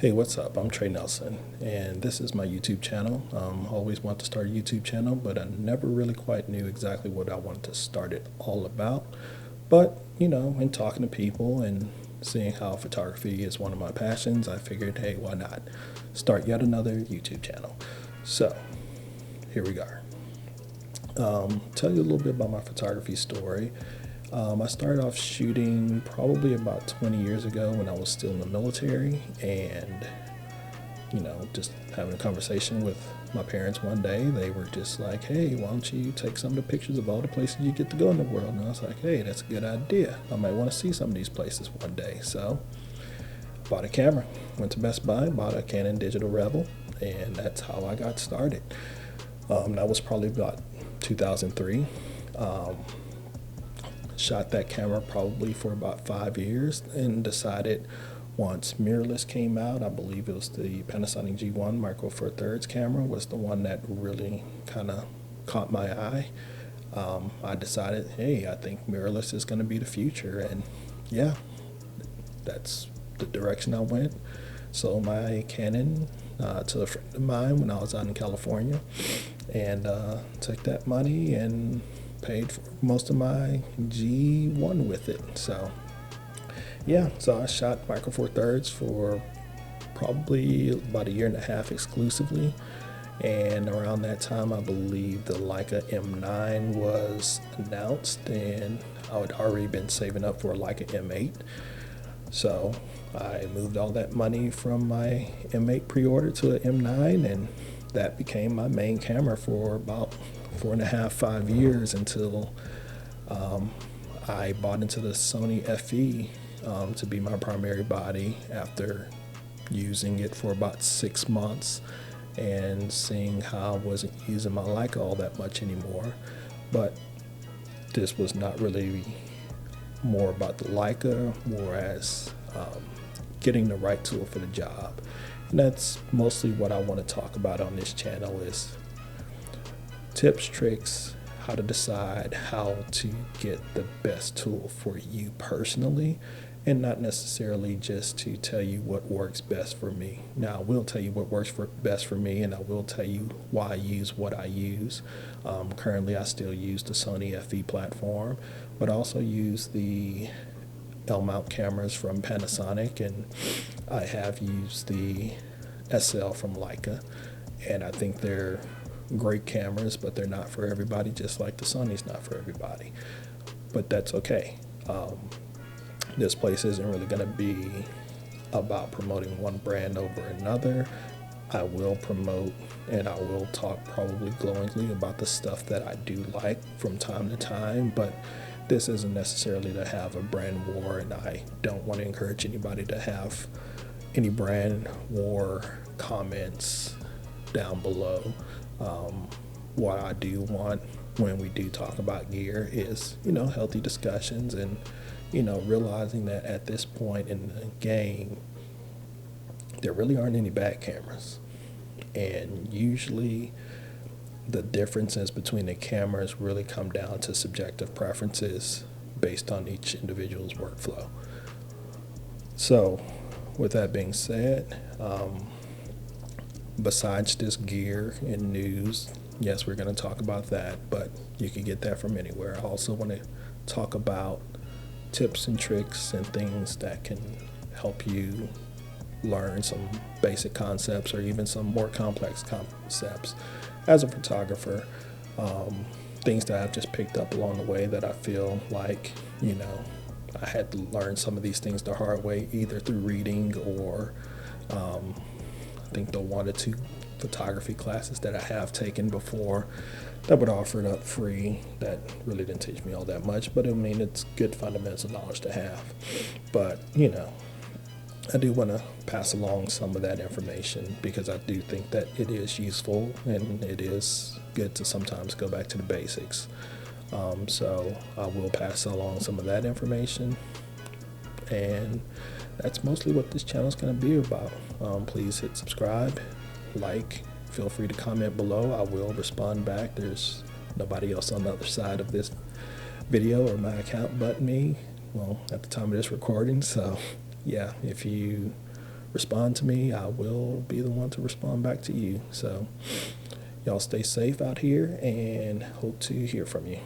Hey, what's up? I'm Trey Nelson, and this is my YouTube channel. Always wanted to start a YouTube channel, but I never really quite knew exactly what I wanted to start it all about. But, in talking to people and seeing how photography is one of my passions, I figured, hey, why not start yet another YouTube channel? So, here we go. Tell you a little bit about my photography story. I started off shooting probably about 20 years ago when I was still in the military, and just having a conversation with my parents one day. They were just like, hey, why don't you take some of the pictures of all the places you get to go in the world? And I was like, hey, that's a good idea. I might want to see some of these places one day. So bought a camera, went to Best Buy, bought a Canon Digital Rebel, and that's how I got started. That was probably about 2003. Shot that camera probably for about 5 years and decided once mirrorless came out, I believe it was the Panasonic G1 Micro Four Thirds camera was the one that really kind of caught my eye. I decided, hey, I think mirrorless is going to be the future, and yeah, that's the direction I went. Sold my Canon to a friend of mine when I was out in California, and took that money and paid for most of my G1 with it. So yeah, so I shot Micro Four Thirds for probably about a year and a half exclusively, and around that time I believe the Leica M9 was announced, and I had already been saving up for a Leica M8. So I moved all that money from my M8 pre-order to an M9, and that became my main camera for about 4.5, 5 years until I bought into the Sony FE to be my primary body after using it for about 6 months and seeing how I wasn't using my Leica all that much anymore. But this was not really more about the Leica, more as getting the right tool for the job. And that's mostly what I want to talk about on this channel is tips, tricks, how to decide how to get the best tool for you personally, and not necessarily just to tell you what works best for me. Now, I will tell you what works best for me, and I will tell you why I use what I use. Currently, I still use the Sony FE platform, but I also use the L-mount cameras from Panasonic, and I have used the SL from Leica, and I think they're great cameras, but they're not for everybody, just like the Sony's not for everybody. But that's okay. This place isn't really going to be about promoting one brand over another. I will promote and I will talk probably glowingly about the stuff that I do like from time to time, but this isn't necessarily to have a brand war, and I don't want to encourage anybody to have any brand war comments down below. What I do want when we do talk about gear is, healthy discussions and, realizing that at this point in the game, there really aren't any bad cameras. And usually the differences between the cameras really come down to subjective preferences based on each individual's workflow. So with that being said, besides this gear and news, yes, we're going to talk about that, but you can get that from anywhere. I also want to talk about tips and tricks and things that can help you learn some basic concepts or even some more complex concepts as a photographer. Things that I've just picked up along the way that I feel like, I had to learn some of these things the hard way, either through reading or I think the 1 or 2 photography classes that I have taken before that would offer it up free that really didn't teach me all that much, but it's good fundamental knowledge to have. But I do want to pass along some of that information because I do think that it is useful and it is good to sometimes go back to the basics. So I will pass along some of that information, and that's mostly what this channel is going to be about. Please hit subscribe, like, feel free to comment below. I will respond back. There's nobody else on the other side of this video or my account but me, well, at the time of this recording. So yeah, if you respond to me, I will be the one to respond back to you. So y'all stay safe out here and hope to hear from you.